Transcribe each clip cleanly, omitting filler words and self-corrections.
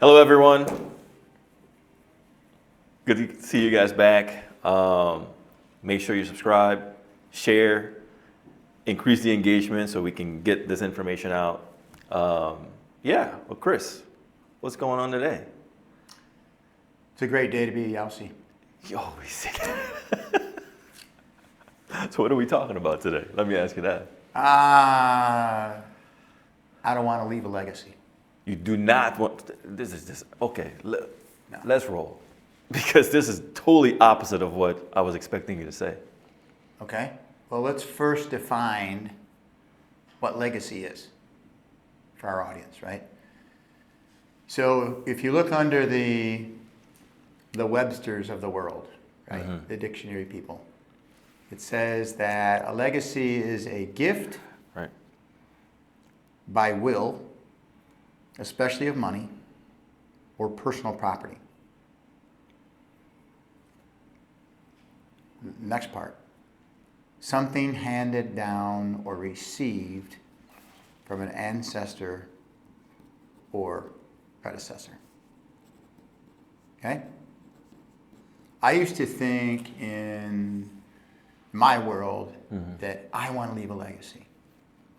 Hello, everyone. Good to see you guys back. Make sure you subscribe, share, increase the engagement so we can get this information out. Well, Chris, what's going on today? It's a great day to be Aussie. You always say that. So what are we talking about today? Let me ask you that. I don't want to leave a legacy. You do not want, this is just, okay, let's roll. Because this is totally opposite of what I was expecting you to say. Okay? Well, let's first define what legacy is for our audience, right? So if you look under the Websters of the world, right? Mm-hmm. The dictionary people, it says that a legacy is a gift right. by will, especially of money or personal property. Next part. Something handed down or received from an ancestor or predecessor. Okay? I used to think in my world that I want to leave a legacy.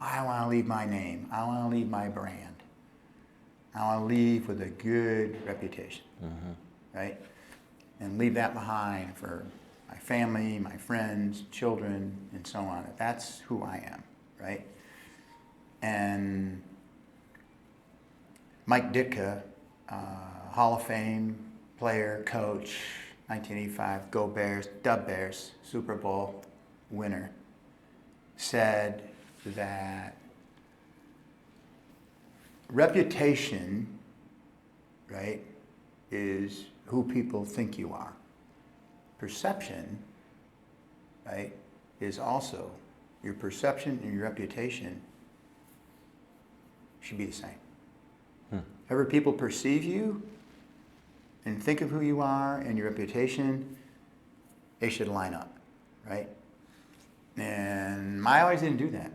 I want to leave my name. I want to leave my brand. I want to leave with a good reputation, right? And leave that behind for my family, my friends, children, and so on. That's who I am, right? And Mike Ditka, Hall of Fame player, coach, 1985, Go Bears, Dub Bears, Super Bowl winner, said that reputation, right, is who people think you are. Perception, right, is also your perception and your reputation should be the same. However people perceive you and think of who you are and your reputation, they should line up, right? And I always didn't do that.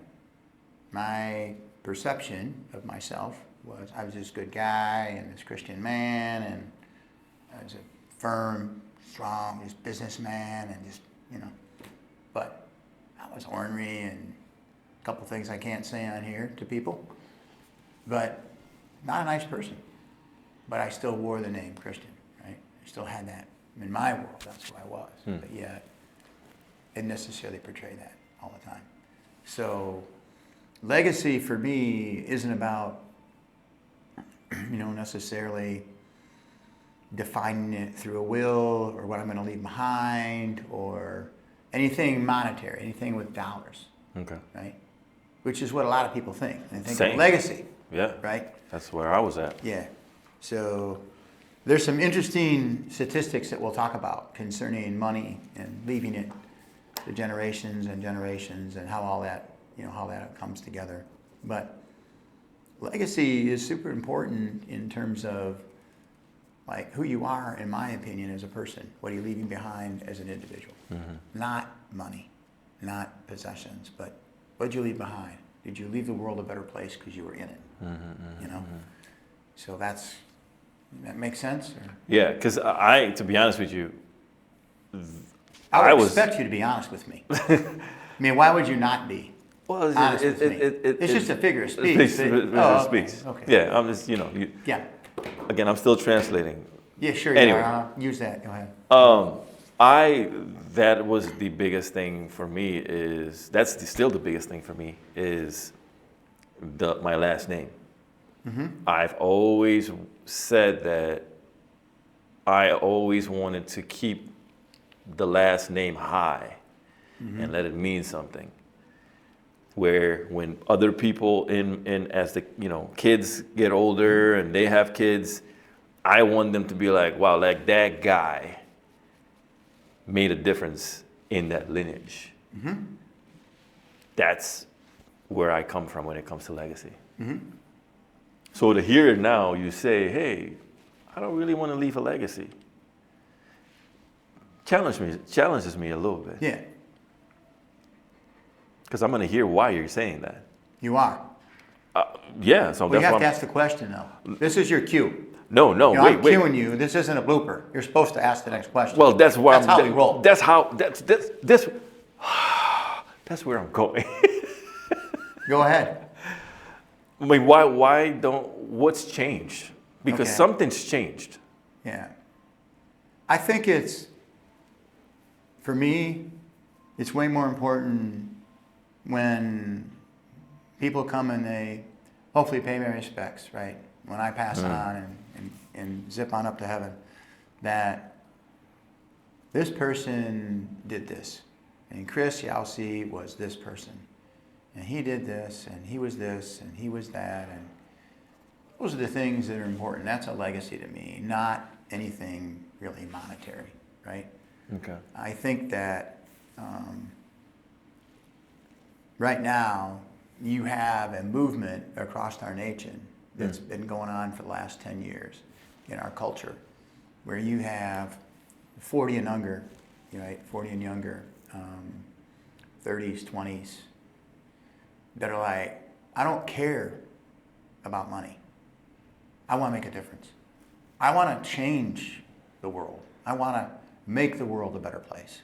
My perception of myself was I was this good guy and this Christian man, and I was a firm, strong, just businessman, and just, but I was ornery and a couple things I can't say on here to people, but not a nice person. But I still wore the name Christian, right? I still had that in my world. That's who I was. But yet, it didn't necessarily portray that all the time. So, legacy for me isn't about, necessarily defining it through a will or what I'm going to leave behind or anything monetary, anything with dollars. Okay. Right? Which is what a lot of people think. They think of legacy. Yeah. Right? That's where I was at. Yeah. So there's some interesting statistics that we'll talk about concerning money and leaving it to generations and generations and how all that, how that comes together. But legacy is super important in terms of like who you are, in my opinion, as a person. What are you leaving behind as an individual? Not money, not possessions, but what did you leave behind? Did you leave the world a better place because you were in it? So that makes sense? Or? Yeah, because to be honest with you, I would expect you to be honest with me. I mean, why would you not be? Well, honest with me? It's just a figure of speech. It speaks. Okay. Yeah, I'm just, yeah. Again, I'm still translating. Yeah, sure. Anyway. Yeah, use that. Go ahead. That was the biggest thing for me still the biggest thing for me is my last name. I've always said that I always wanted to keep the last name high and let it mean something. Where when other people as the kids get older and they have kids, I want them to be like, wow, like that guy made a difference in that lineage. That's where I come from when it comes to legacy. So to hear it now, you say, hey, I don't really want to leave a legacy. Challenges me a little bit. Yeah. Because I'm going to hear why you're saying that. You are. Yeah, so Well, that's you have why to ask the question, though. This is your cue. No, You know, wait, I'm wait. cueing you. This isn't a blooper. You're supposed to ask the next question. Well, that's where That's how we roll. That's how. That's where I'm going. Go ahead. I mean, why don't? What's changed? Because Okay. something's changed. Yeah. I think for me, it's way more important when people come and they hopefully pay my respects, right? When I pass on and zip on up to heaven, that this person did this. And Chris Yelsey was this person. And he did this, and he was this, and he was that. And those are the things that are important. That's a legacy to me, not anything really monetary, right? Okay. I think that right now you have a movement across our nation that's been going on for the last 10 years in our culture, where you have 40 and younger, right? 40 and younger, 30s, 20s, that are like, I don't care about money. I want to make a difference. I want to change the world. I want to make the world a better place.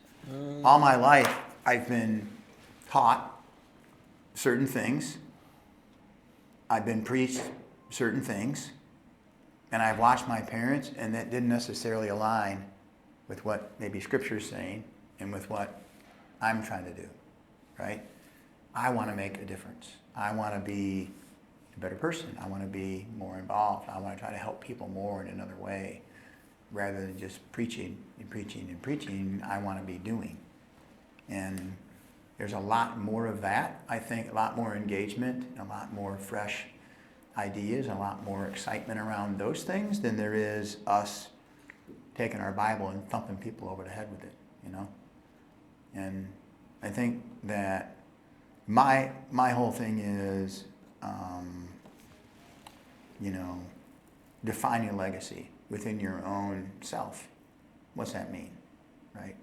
All my life, I've been taught certain things. I've been preached certain things. And I've watched my parents, and that didn't necessarily align with what maybe Scripture's saying and with what I'm trying to do, right? I want to make a difference. I want to be a better person. I want to be more involved. I want to try to help people more in another way. Rather than just preaching and preaching and preaching, I want to be doing. And there's a lot more of that, I think, a lot more engagement, a lot more fresh ideas, a lot more excitement around those things than there is us taking our Bible and thumping people over the head with it, you know? And I think that my whole thing is, defining legacy within your own self. What's that mean, right?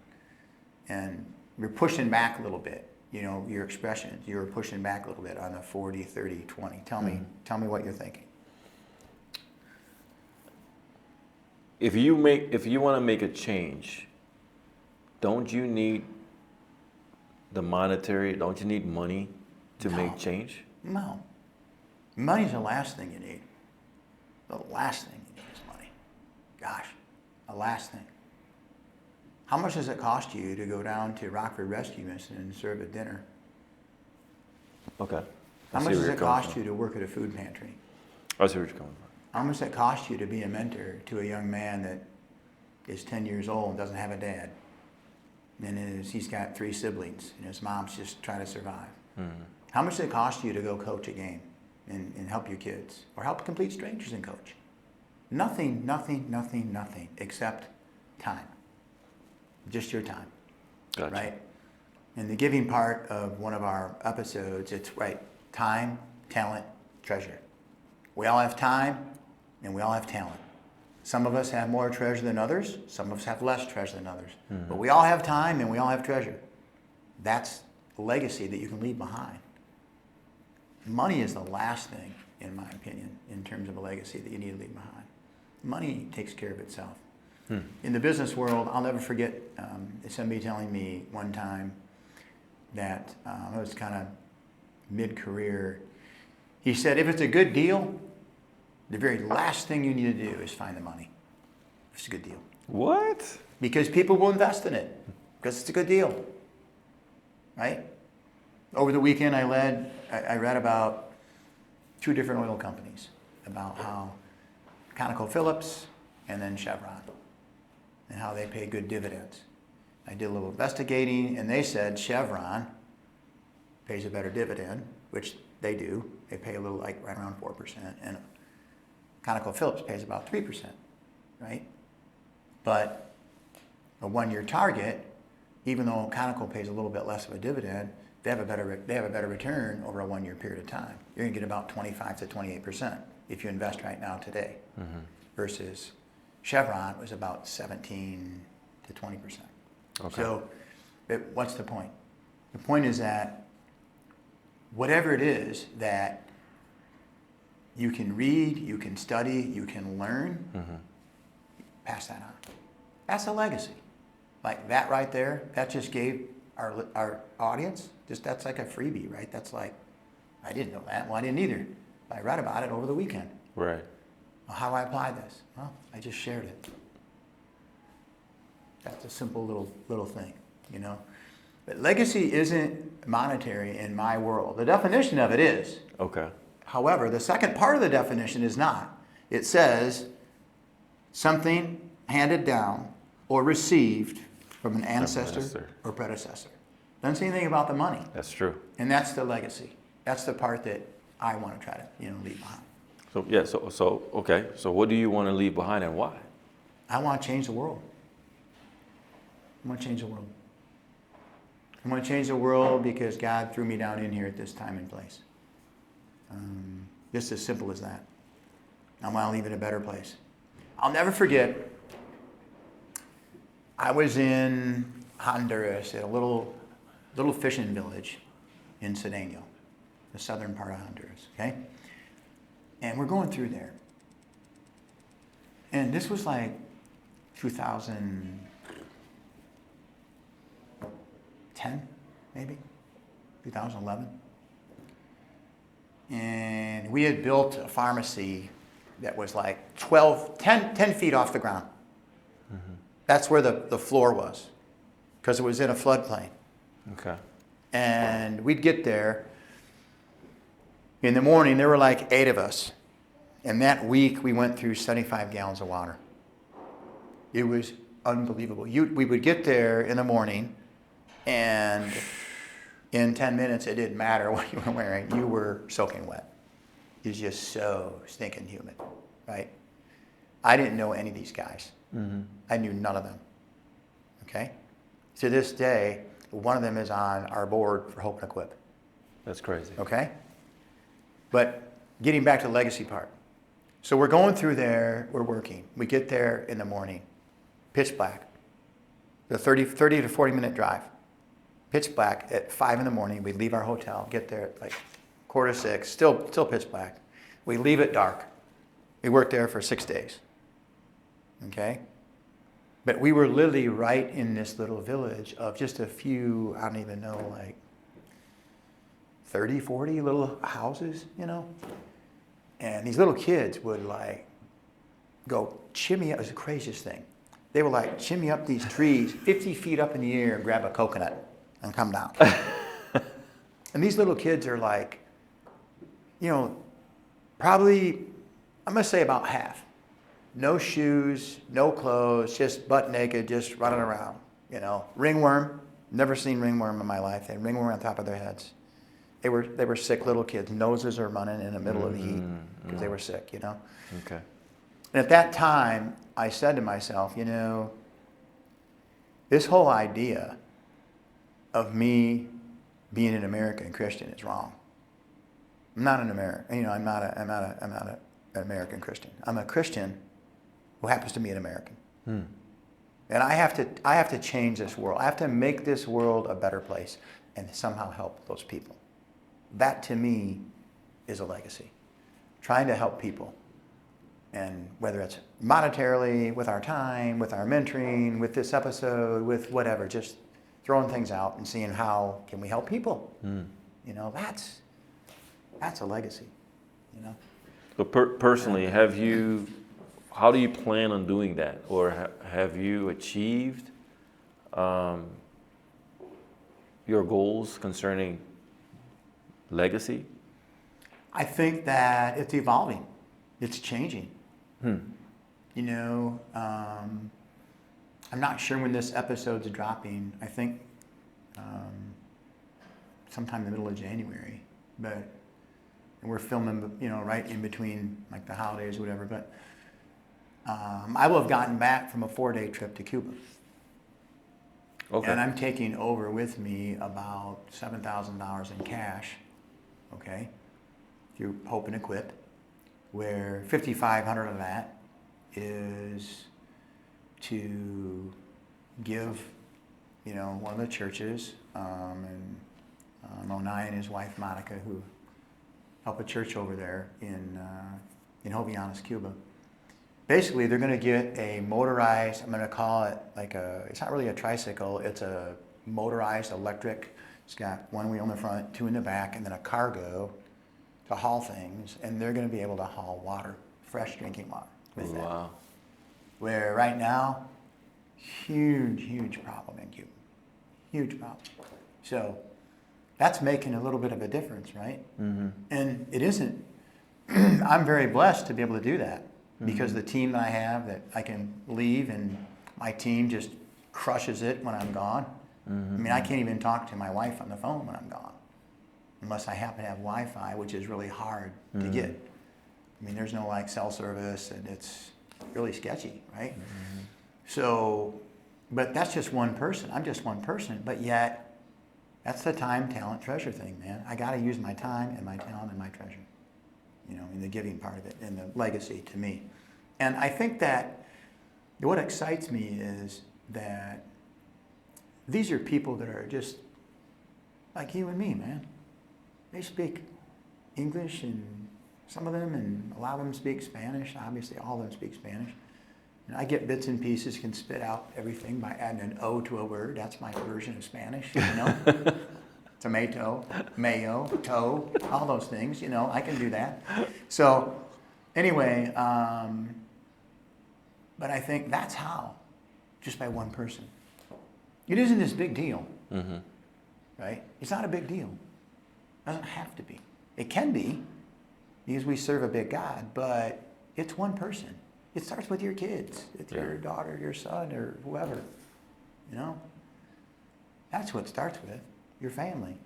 And we're pushing back a little bit, your expressions. You're pushing back a little bit on the 40, 30, 20. Tell me what you're thinking. If you want to make a change, don't you need don't you need money to make change? No. Money's the last thing you need. The last thing you need is money. Gosh, the last thing. How much does it cost you to go down to Rockford Rescue Mission and serve a dinner? Okay. How much does it cost you to work at a food pantry? I see where you're coming from. How much does it cost you to be a mentor to a young man that is 10 years old and doesn't have a dad? And he's got 3 siblings, and his mom's just trying to survive. Mm-hmm. How much does it cost you to go coach a game and help your kids? Or help complete strangers and coach? Nothing, except time. Just your time. Gotcha. Right? In the giving part of one of our episodes, it's right, time, talent, treasure. We all have time, and we all have talent. Some of us have more treasure than others. Some of us have less treasure than others. Mm-hmm. But we all have time, and we all have treasure. That's a legacy that you can leave behind. Money is the last thing, in my opinion, in terms of a legacy that you need to leave behind. Money takes care of itself. In the business world, I'll never forget somebody telling me one time that I was kind of mid-career. He said, if it's a good deal, the very last thing you need to do is find the money. If it's a good deal. What? Because people will invest in it, because it's a good deal, right? Over the weekend, I read about 2 different oil companies, about how ConocoPhillips and then Chevron, and how they pay good dividends. I did a little investigating, and they said Chevron pays a better dividend, which they do. They pay a little, like right around 4%, and ConocoPhillips pays about 3%, right? But a 1-year target, even though Conoco pays a little bit less of a dividend, they have a better return over a 1-year period of time. You're going to get about 25 to 28% if you invest right now today, versus Chevron was about 17 to 20%. Okay. So, what's the point? The point is that whatever it is that You can read, you can study, you can learn. Pass that on. That's a legacy. Like that right there, that just gave our audience, that's like a freebie, right? That's like, I didn't know that. Well, I didn't either. I read about it over the weekend. Right. Well, how do I apply this? Well, I just shared it. That's a simple little thing, you know. But legacy isn't monetary in my world. The definition of it is. Okay. However, the second part of the definition is not. It says something handed down or received from an ancestor or predecessor. Doesn't say anything about the money. That's true. And that's the legacy. That's the part that I want to try to, leave behind. So yeah, okay. So what do you want to leave behind and why? I want to change the world. I want to change the world. I want to change the world because God threw me down in here at this time and place. Just as simple as that. I want to leave it a better place. I'll never forget, I was in Honduras at a little fishing village in Cedeno, the southern part of Honduras, okay? And we're going through there. And this was like 2010, maybe, 2011. And we had built a pharmacy that was like 10 feet off the ground. That's where the floor was, because it was in a floodplain. Okay. And we'd get there. In the morning, there were like 8 of us. And that week, we went through 75 gallons of water. It was unbelievable. We would get there in the morning, and in 10 minutes, it didn't matter what you were wearing. You were soaking wet. It was just so stinking humid, right? I didn't know any of these guys. I knew none of them, okay? To this day, one of them is on our board for Hope and Equip. That's crazy. Okay? But getting back to the legacy part. So we're going through there, we're working. We get there in the morning, pitch black. The 30 to 40 minute drive. Pitch black at 5 in the morning. We leave our hotel, get there at like 5:45, still pitch black. We leave it dark. We worked there for 6 days. Okay? But we were literally right in this little village of just a few, I don't even know, like 30, 40 little houses, And these little kids would like go chimney up. It was the craziest thing. They would like chimney up these trees 50 feet up in the air and grab a coconut and come down. And these little kids are like, probably, I'm going to say about half. No shoes, no clothes, just butt naked, just running around, Ringworm, never seen ringworm in my life. They had ringworm on top of their heads. They were sick little kids. Noses are running in the middle of the heat because they were sick, Okay. And at that time, I said to myself, this whole idea of me being an American Christian is wrong. I'm not an American. I'm not an American Christian. I'm a Christian who happens to be an American. And I have to change this world. I have to make this world a better place and somehow help those people. That to me is a legacy. Trying to help people. And whether it's monetarily, with our time, with our mentoring, with this episode, with whatever, just throwing things out and seeing how can we help people. That's a legacy. So personally, how do you plan on doing that? Or have you achieved your goals concerning legacy? I think that it's evolving. It's changing. I'm not sure when this episode's dropping. I think sometime in the middle of January. And we're filming, right in between like the holidays or whatever. But I will have gotten back from a 4-day trip to Cuba. Okay. And I'm taking over with me about $7,000 in cash, okay, through Hope and Equip, where $5,500 of that is to give, one of the churches, and Monai and his wife Monica, who help a church over there in Honduras, Cuba. Basically, they're going to get a motorized, I'm going to call it like it's not really a tricycle, it's a motorized electric. It's got one wheel in the front, two in the back, and then a cargo to haul things. And they're going to be able to haul water, fresh drinking water with that. Wow. Where right now, huge problem in Cuba. Huge problem. So that's making a little bit of a difference, right? Mm-hmm. And it isn't, I'm very blessed to be able to do that because the team that I have, that I can leave and my team just crushes it when I'm gone. Mm-hmm. I mean, I can't even talk to my wife on the phone when I'm gone unless I happen to have Wi-Fi, which is really hard to get. I mean, there's no like cell service and it's really sketchy, right? Mm-hmm. So, but that's just one person. I'm just one person, but yet that's the time, talent, treasure thing, man. I got to use my time and my talent and my treasure, in the giving part of it and the legacy to me. And I think that what excites me is that these are people that are just like you and me, man. They speak English and some of them, and a lot of them speak Spanish. Obviously, all of them speak Spanish. And I get bits and pieces, can spit out everything by adding an O to a word. That's my version of Spanish, Tomato, mayo, toe, all those things, I can do that. So anyway, but I think that's how, just by one person. It isn't this big deal, right? It's not a big deal. It doesn't have to be. It can be, because we serve a big God, but it's one person. It starts with your kids. It's your daughter, your son, or whoever, That's what it starts with, your family,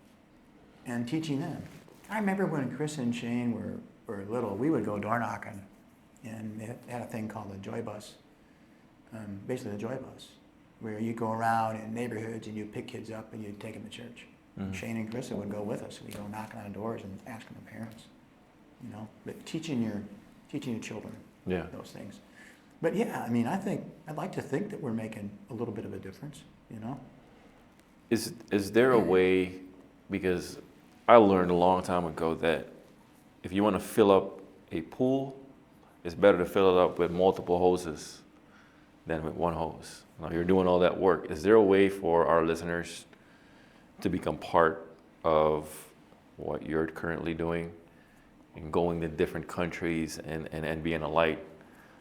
and teaching them. I remember when Chris and Shane were little, we would go door knocking, and they had a thing called the Joy Bus, basically the Joy Bus, where you go around in neighborhoods and you pick kids up and you take them to church. Mm-hmm. Shane and Chris would go with us. We'd go knocking on doors and asking the parents, but teaching your children those things. But yeah, I mean, I'd like to think that we're making a little bit of a difference, Is there a way, because I learned a long time ago that if you want to fill up a pool, it's better to fill it up with multiple hoses than with one hose. Now you're doing all that work. Is there a way for our listeners to become part of what you're currently doing and going to different countries and being a light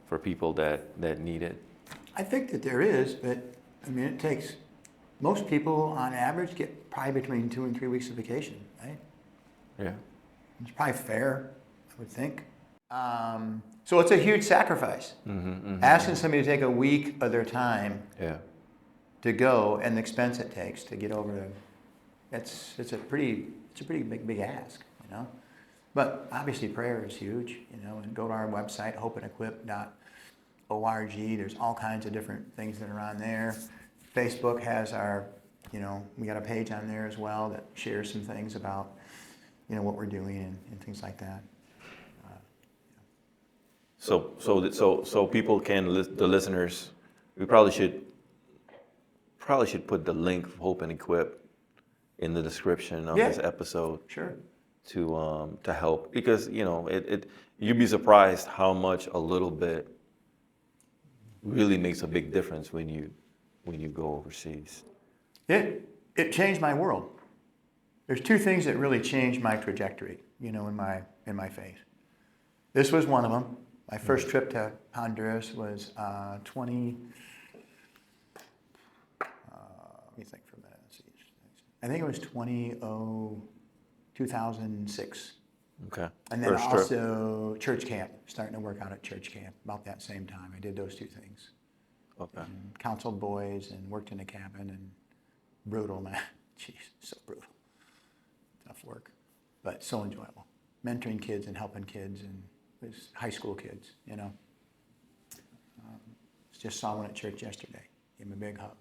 for people that need it? I think that there is, but I mean, it takes, most people on average get probably between 2 and 3 weeks of vacation, right? Yeah. It's probably fair, I would think. So it's a huge sacrifice. Asking somebody to take a week of their time to go and the expense it takes to get over there, it's a pretty big ask, But obviously prayer is huge, and go to our website, hopeandequip.org. There's all kinds of different things that are on there. Facebook has our, we got a page on there as well that shares some things about, what we're doing and things like that. So people can, the listeners, we probably should put the link for Hope and Equip in the description of this episode. Sure. To help, because you'd be surprised how much a little bit really makes a big difference when you go overseas. It changed my world. There's 2 things that really changed my trajectory, in my faith. This was one of them. My first trip to Honduras was 20. Let me think for a minute. Let's see. I think it was 2006. Okay. And then also church camp, starting to work out at church camp about that same time. I did those 2 things. Okay. And counseled boys and worked in a cabin, and brutal, man. Jeez, so brutal. Tough work, but so enjoyable. Mentoring kids and helping kids, and it was high school kids, Just saw one at church yesterday. Gave him a big hug.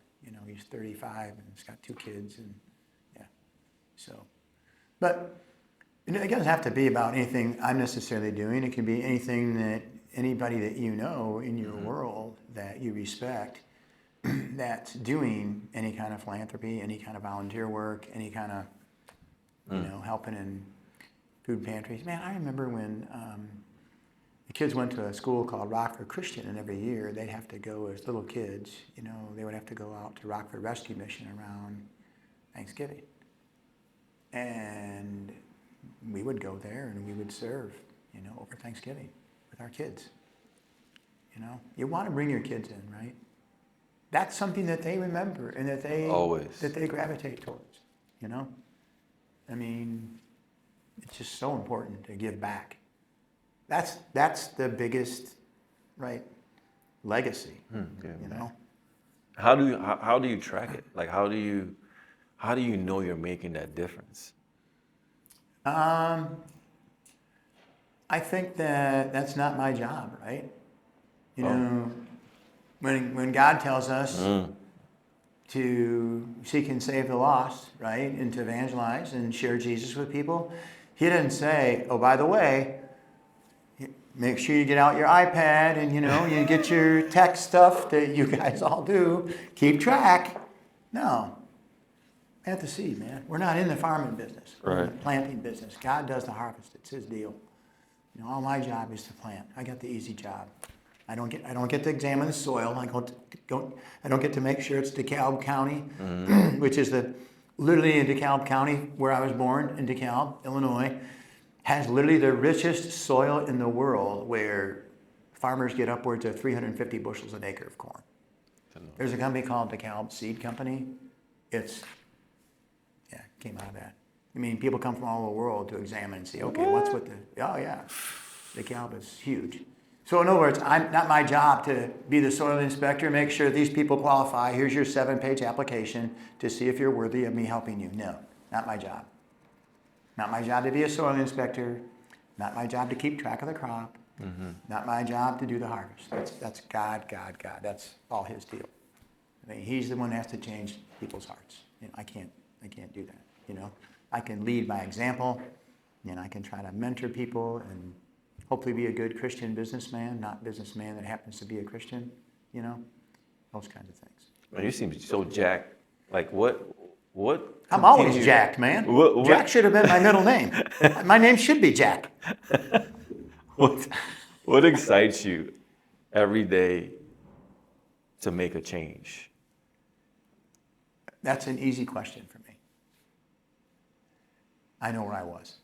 He's 35 and he's got 2 kids, and so. But it doesn't have to be about anything I'm necessarily doing. It can be anything that anybody that in your world that you respect that's doing any kind of philanthropy, any kind of volunteer work, any kind of, helping in food pantries. Man, I remember when the kids went to a school called Rockford Christian, and every year they'd have to go as little kids, they would have to go out to Rockford Rescue Mission around Thanksgiving. And we would go there and we would serve, over Thanksgiving with our kids. You want to bring your kids in, right? That's something that they remember and that they gravitate towards, I mean, it's just so important to give back. That's the biggest, right, legacy, How do you track it? Like, how do you know you're making that difference? I think that's not my job, right? When God tells us to seek and save the lost, right, and to evangelize and share Jesus with people, He didn't say, oh, by the way, make sure you get out your iPad and, you get your tech stuff that you guys all do. Keep track. No. Plant the seed, man. We're not in the farming business. We're in the planting business. God does the harvest. It's His deal. All my job is to plant. I got the easy job. I don't get to examine the soil. I don't get to make sure it's DeKalb County, which is literally in DeKalb County, where I was born, in DeKalb, Illinois, has literally the richest soil in the world, where farmers get upwards of 350 bushels an acre of corn. There's a company called DeKalb Seed Company. It came out of that. I mean, people come from all over the world to examine and see, okay, what's with DeKalb is huge. So in other words, not my job to be the soil inspector, make sure these people qualify. Here's your 7-page application to see if you're worthy of me helping you. No, not my job. Not my job to be a soil inspector. Not my job to keep track of the crop. Not my job to do the harvest. That's God. That's all His deal. I mean, He's the one that has to change people's hearts. I can't do that. I can lead by example, and I can try to mentor people and hopefully be a good Christian businessman, not businessman that happens to be a Christian, those kinds of things. Man, you seem so jacked. Like what? I'm always jacked, man. What? Jack should have been my middle name. My name should be Jack. What excites you every day to make a change? That's an easy question for me. I know where I was.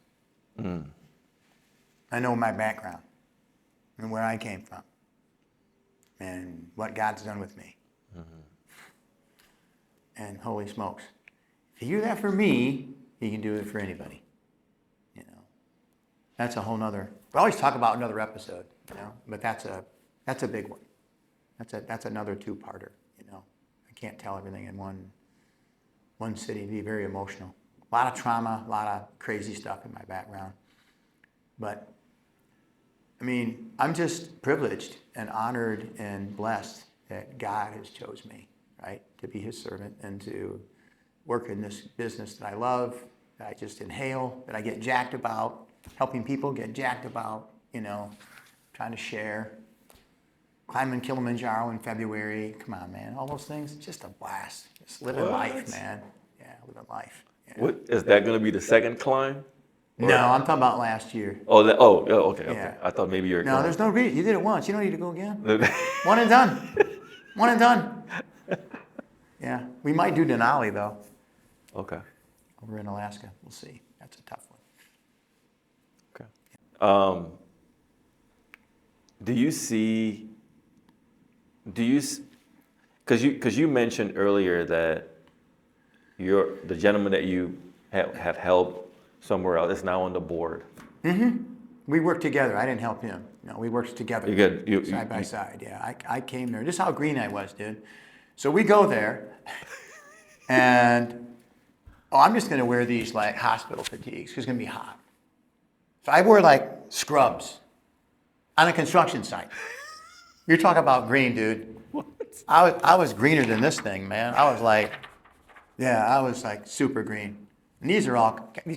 I know my background and where I came from and what God's done with me. And holy smokes, if He do that for me, He can do it for anybody. That's a whole nother. We always talk about another episode, but that's a big one. That's another two-parter. I can't tell everything in one sitting. It'd be very emotional. A lot of trauma, a lot of crazy stuff in my background. But, I mean, I'm just privileged and honored and blessed that God has chose me, right, to be His servant and to work in this business that I love, that I just inhale, that I get jacked about, helping people get jacked about, trying to share. Climbing Kilimanjaro in February. Come on, man. All those things, just a blast. Just living life, man. Yeah, living life. Yeah. What is that going to be the second climb? Or? No, I'm talking about last year. Okay. Yeah. I thought maybe you're. No, there's no reason. You did it once. You don't need to go again. One and done. One and done. Yeah, we might do Denali though. Okay. Over in Alaska, we'll see. That's a tough one. Okay. Because you mentioned earlier that the gentleman that you have helped somewhere else is now on the board. We worked together. I didn't help him. No, we worked together. Side by side. Yeah, I came there. This is how green I was, dude. So we go there, and I'm just going to wear these like hospital fatigues because it's going to be hot. So I wore like scrubs on a construction site. You're talking about green, dude. What? I was greener than this thing, man. I was like super green. And these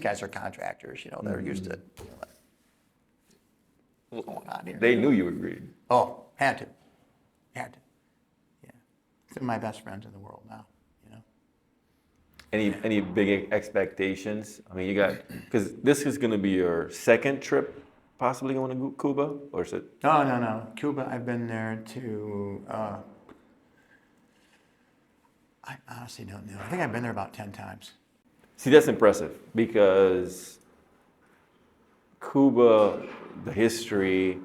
guys are contractors, they're used to what's going on here. They knew you were green. Oh, had to. Yeah. They're my best friends in the world now, Any big expectations? I mean, you got because this is going to be your second trip, possibly going to Cuba, or is it? No. Cuba, I've been there to, I honestly don't know. I think I've been there about 10 times. See, that's impressive because Cuba, the history,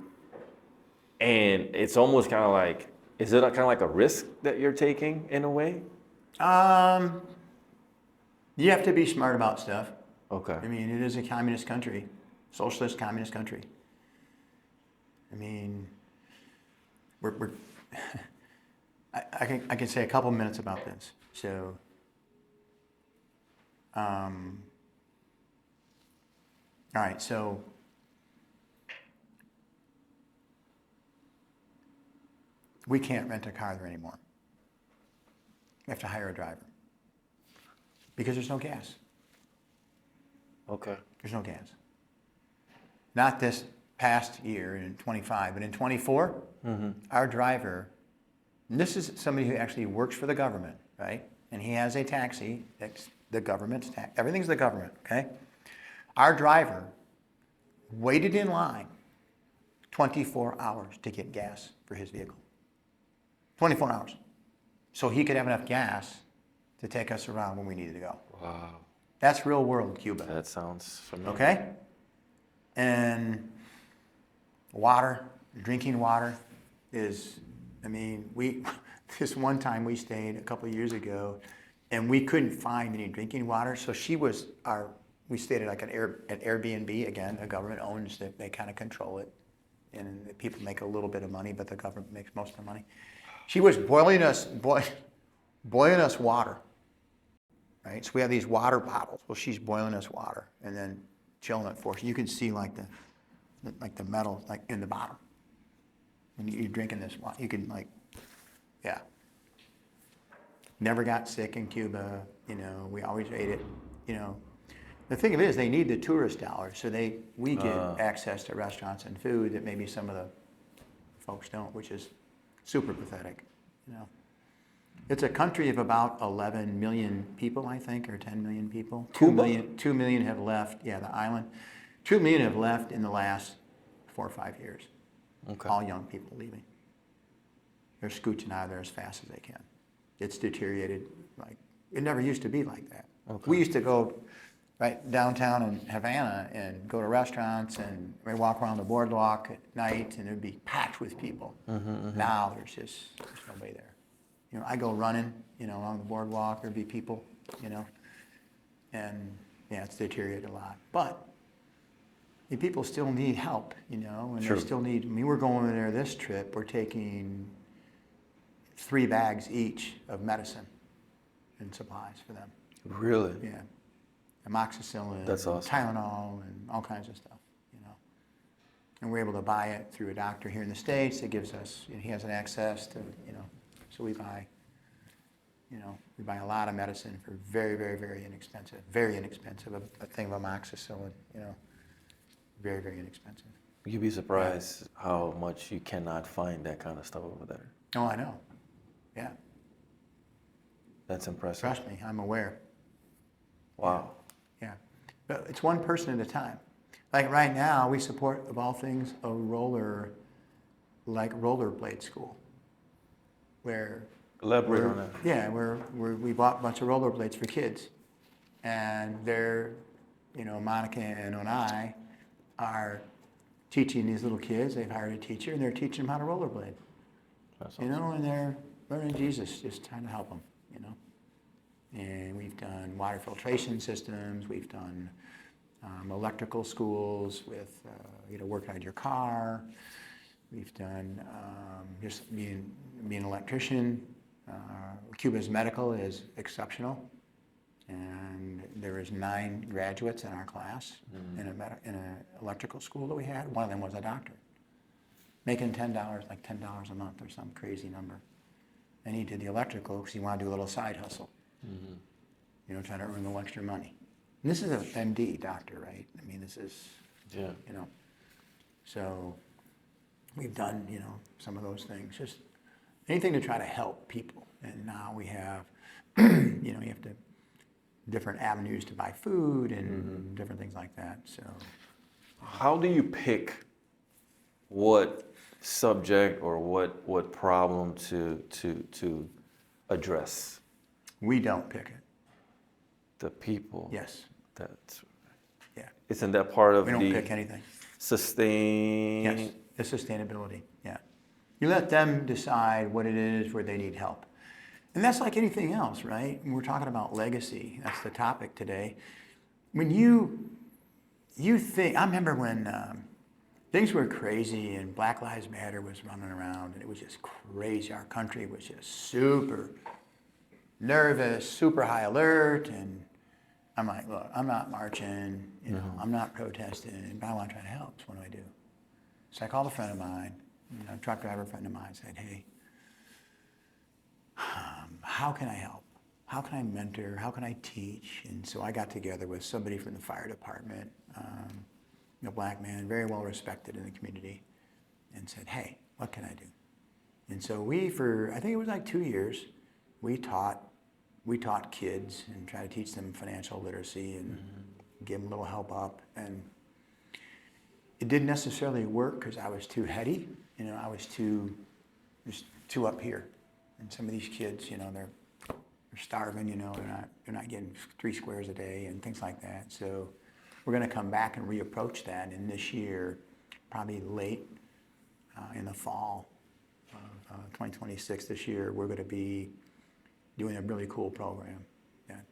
and it's almost kind of like, is it kind of like a risk that you're taking in a way? Um, you have to be smart about stuff. Okay. I mean, it is a communist country, socialist communist country. I mean, we're I can say a couple minutes about this. So, all right, so we can't rent a car there anymore. We have to hire a driver because there's no gas. Okay. There's no gas. Not this past year in 25, but in 24, our driver, and this is somebody who actually works for the government, right? And he has a taxi, that's the government's tax. Everything's the government, okay? Our driver waited in line 24 hours to get gas for his vehicle. 24 hours. So he could have enough gas to take us around when we needed to go. Wow. That's real world Cuba. That sounds familiar. Okay? And water, drinking water is, I mean, this one time we stayed a couple of years ago and we couldn't find any drinking water. So we stayed at like an Airbnb, again, the government owns it, they kind of control it. And the people make a little bit of money, but the government makes most of the money. She was boiling us water, right? So we have these water bottles. Well, she's boiling us water and then chilling it for us. You can see like the metal like in the bottom. When you're drinking this water, you can yeah. Never got sick in Cuba, we always ate it, The thing of it is they need the tourist dollars, so we get access to restaurants and food that maybe some of the folks don't, which is super pathetic, It's a country of about 11 million people, I think, or 10 million people. Cuba? 2 million have left, the island. 2 million have left in the last 4 or 5 years. Okay. All young people leaving. They're scooching out of there as fast as they can. It's deteriorated. It never used to be like that. Okay. We used to go right downtown in Havana and go to restaurants and we'd walk around the boardwalk at night and it'd be packed with people. Now there's nobody there. I go running, along the boardwalk, there'd be people, and it's deteriorated a lot. But the people still need help, and Sure. they still need, we're going over there this trip, we're taking 3 bags each of medicine and supplies for them. Really? Yeah. Amoxicillin, That's awesome. Tylenol, and all kinds of stuff, And we're able to buy it through a doctor here in the States. It gives us, he has an access to, so we buy a lot of medicine for very, very, very inexpensive. Very inexpensive. A thing of amoxicillin, very, very inexpensive. You'd be surprised how much you cannot find that kind of stuff over there. Oh, I know. Yeah. That's impressive. Trust me, I'm aware. Wow. Yeah. But it's one person at a time. Like right now, we support, of all things, a rollerblade school. Where Elaborate on that. Yeah, we bought a bunch of rollerblades for kids. And they're, Monica and I are teaching these little kids. They've hired a teacher and they're teaching them how to rollerblade. That's awesome. And they're learning Jesus, just trying to help them, And we've done water filtration systems. We've done electrical schools with, working on your car. We've done just being an electrician. Cuba's medical is exceptional, and there was 9 graduates in our class in an electrical school that we had. One of them was a doctor, making $10, like $10 a month or some crazy number. And he did the electrical because he wanted to do a little side hustle, trying to earn a little extra money. And this is an MD doctor, right? I mean, this is, So we've done, some of those things, just anything to try to help people. And now we have, you have to different avenues to buy food and different things like that. So, How do you pick what subject or what problem to address? we don't pick it. The people. Yes. That's Yeah. isn't that part of We don't the pick anything. sustain? Yes. The sustainability. Yeah. You let them decide what it is where they need help. And that's like anything else, right? We're talking about legacy. That's the topic today. When you think, I remember when things were crazy and Black Lives Matter was running around and it was just crazy. Our country was just super nervous, super high alert. And I'm like, look, I'm not marching, I'm not protesting, but I want to try to help. So what do I do? So I called a friend of mine, a truck driver friend of mine, said, hey, how can I help? How can I mentor? How can I teach? And so I got together with somebody from the fire department, a black man, very well respected in the community, and said, hey, what can I do? And so I think it was like 2 years, we taught kids and tried to teach them financial literacy and give them a little help up. And it didn't necessarily work because I was too heady. I was just too up here. And some of these kids, they're starving, they're not getting 3 squares a day and things like that. So we're going to come back and reapproach that. And this year, probably late in the fall of 2026 this year, we're going to be doing a really cool program that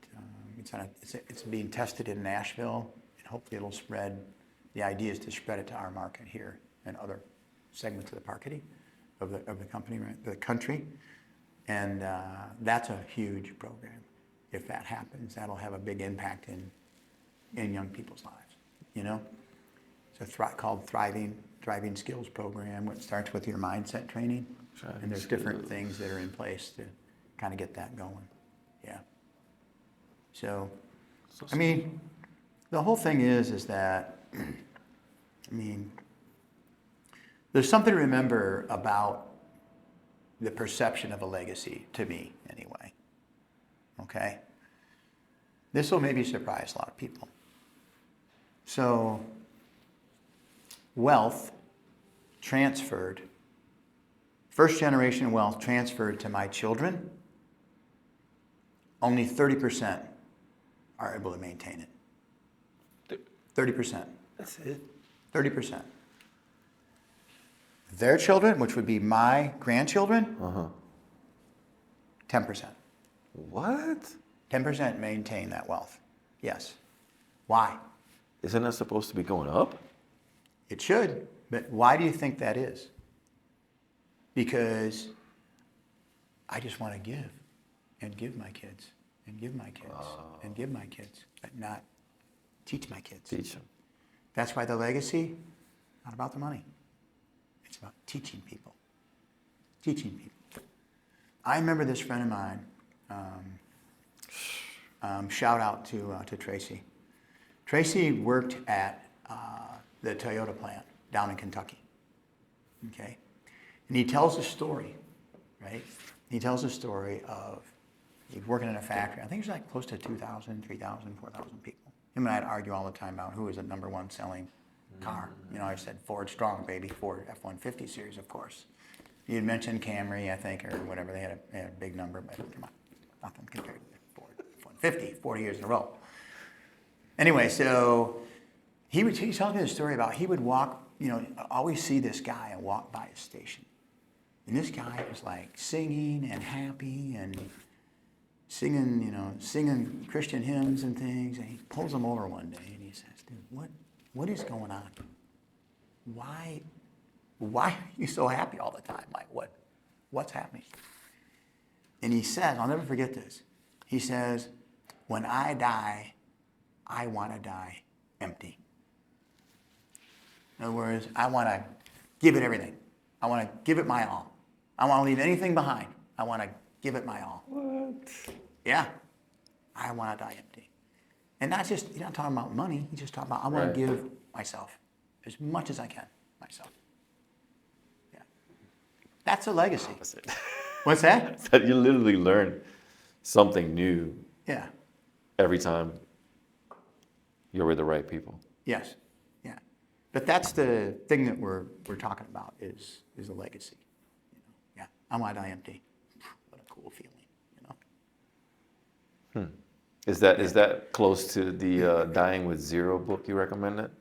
it's being tested in Nashville, and hopefully it'll spread. The idea is to spread it to our market here and other segments of the marketing of the company, right, the country. And that's a huge program. If that happens, that'll have a big impact in young people's lives. It's called Thriving Skills Program, which starts with your mindset training. And there's different things that are in place to kind of get that going. Yeah. So, the whole thing is that, there's something to remember about the perception of a legacy, to me anyway. Okay? This will maybe surprise a lot of people. So, wealth transferred, first generation wealth transferred to my children, only 30% are able to maintain it. 30%. That's it. 30%. Their children, which would be my grandchildren, 10%. What? 10% maintain that wealth. Yes. Why? Isn't that supposed to be going up? It should, but why do you think that is? Because I just want to give and give my kids and give my kids and give my kids, but not teach my kids. Teach them. That's why the legacy, not about the money. It's about teaching people. Teaching people. I remember this friend of mine, shout out to Tracy. Tracy worked at the Toyota plant down in Kentucky. Okay? And he tells a story, right? He tells a story of he's working in a factory. I think there's like close to 2,000, 3,000, 4,000 people. Him and I'd argue all the time about who is the number one selling car. I said Ford strong, baby. Ford F-150 series, of course. You had mentioned Camry, I think, or whatever. They had a big number, but come on, nothing compared to Ford F-150, 40 years in a row. Anyway, so he tells me the story about he would walk, always see this guy and walk by his station. And this guy was like singing and happy and singing Christian hymns and things. And he pulls him over one day and he says, dude, what is going on? Why are you so happy all the time? Like what's happening? And he says, I'll never forget this. He says, when I die, I want to die empty. In other words, I want to give it everything. I want to give it my all. I want to leave anything behind. I want to give it my all. What? Yeah. I want to die empty. And not just, he's not talking about money. He's just talking about, I want to give myself as much as I can, myself. Yeah. That's a legacy. That's it. What's that? That you literally learn something new Yeah. every time you're with the right people. Yes, yeah. But that's the thing that we're talking about is a legacy. You know? Yeah, I'm wide eye empty. What a cool feeling, you know. Is that close to the Dying with Zero book you recommended?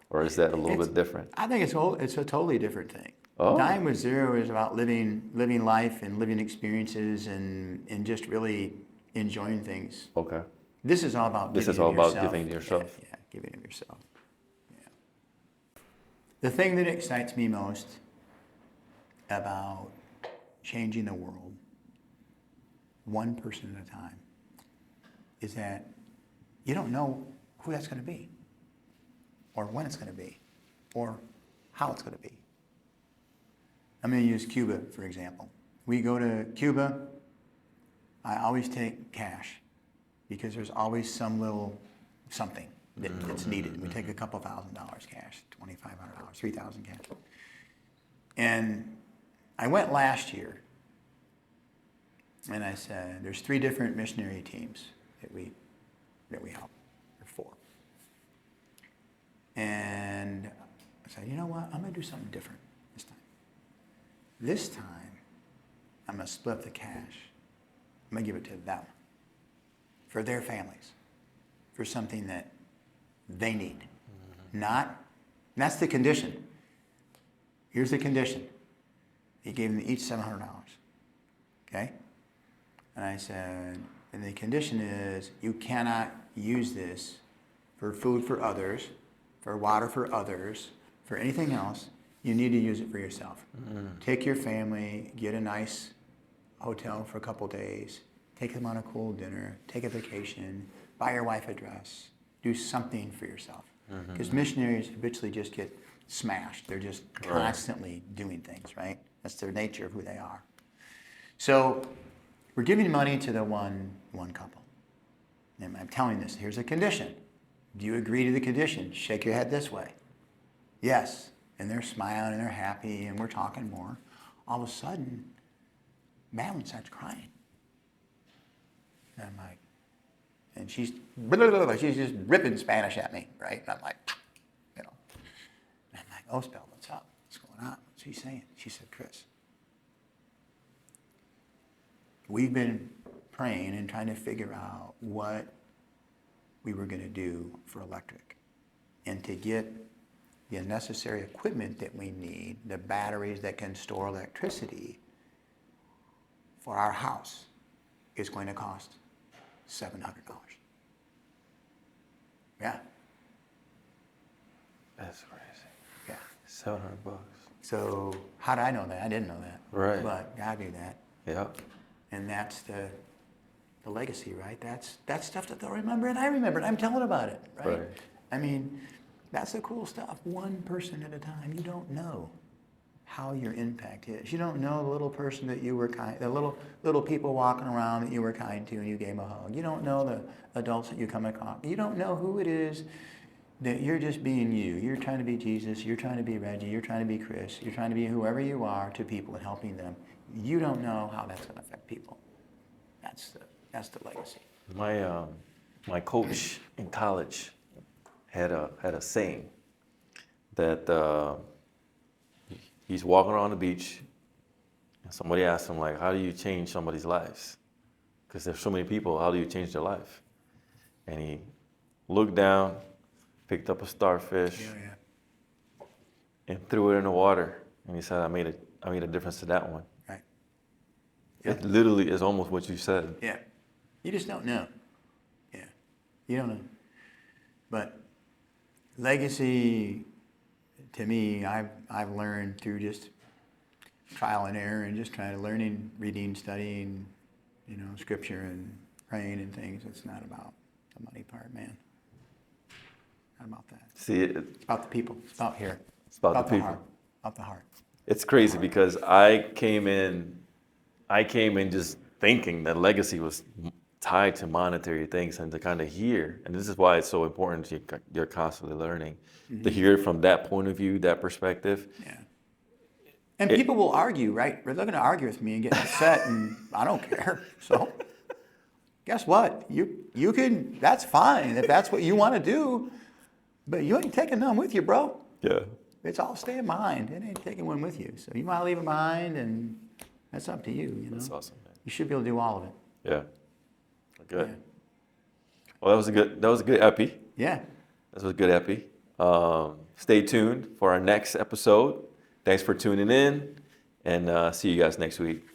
Or is that a little bit different? I think it's a totally different thing. Oh. Dying with Zero is about living life and living experiences and just really enjoying things. Okay. This is all about This giving is all of about yourself. giving yourself. Yeah, giving of yourself. Yeah. The thing that excites me most about changing the world, one person at a time, is that you don't know who that's going to be, or when it's going to be, or how it's going to be. I'm going to use Cuba, for example. We go to Cuba, I always take cash because there's always some little something that's needed. We take a couple $1,000 cash, $2,500, $3,000 cash. And I went last year, and I said, there's 3 different missionary teams that we help, or 4. And I said, you know what, I'm going to do something different this time. This time, I'm going to split the cash. I'm going to give it to them for their families, for something that they need. That's the condition. Here's the condition. He gave them each $700. Okay? And I said, and the condition is you cannot use this for food for others, for water for others, for anything else. You need to use it for yourself. Take your family, get a nice hotel for a couple days, take them on a cool dinner, take a vacation, buy your wife a dress, do something for yourself. Because missionaries habitually just get smashed. They're just constantly doing things, right? That's their nature of who they are. So we're giving money to the one couple. And I'm telling this, here's a condition. Do you agree to the condition? Shake your head this way. Yes. And they're smiling and they're happy and we're talking more. All of a sudden, Madeline starts crying. And I'm like, and she's just ripping Spanish at me, right? And I'm like, you know. And I'm like, oh, Spell, what's up? What's going on? What's she saying? She said, Chris, we've been praying and trying to figure out what we were going to do for electric and to get the necessary equipment that we need, the batteries that can store electricity for our house is going to cost $700. Yeah. That's crazy. Yeah. $700. So how did I know that? I didn't know that. Right. But God knew that. Yeah. And that's the legacy, right? That's stuff that they'll remember, and I remember it. I'm telling about it, right? I mean, that's the cool stuff. One person at a time. You don't know how your impact is. You don't know the little person that you were kind, the little people walking around that you were kind to and you gave a hug. You don't know the adults that you come across. You don't know who it is that you're just being you. You're trying to be Jesus. You're trying to be Reggie. You're trying to be Chris. You're trying to be whoever you are to people and helping them. You don't know how that's going to affect people. That's the legacy. My coach in college had a saying that he's walking around the beach and somebody asked him, like, how do you change somebody's lives? Because there's so many people, how do you change their life? And he looked down, picked up a starfish, and threw it in the water. And he said, I made a difference to that one. Right. It literally is almost what you said. Yeah. You just don't know. Yeah. You don't know. But legacy, to me, I've learned through just trial and error and just trying to learning, reading, studying, scripture and praying and things. It's not about the money part, man. Not about that. See, it's about the people. It's about here. It's about the people. Heart. About the heart. It's crazy because I came in just thinking that legacy was tied to monetary things, and to kind of hear, and this is why it's so important, you're constantly learning, to hear it from that point of view, that perspective. Yeah. And people will argue, right? They're going to argue with me and get upset, and I don't care. So, guess what? You can, that's fine if that's what you want to do, but you ain't taking none with you, bro. Yeah. It's all staying behind. It ain't taking one with you. So you might leave it behind, and that's up to you, you know? That's awesome, man. You should be able to do all of it. Yeah. Good. Yeah. Well, that was a good epi. Yeah. That was a good epi. Stay tuned for our next episode. Thanks for tuning in, and see you guys next week.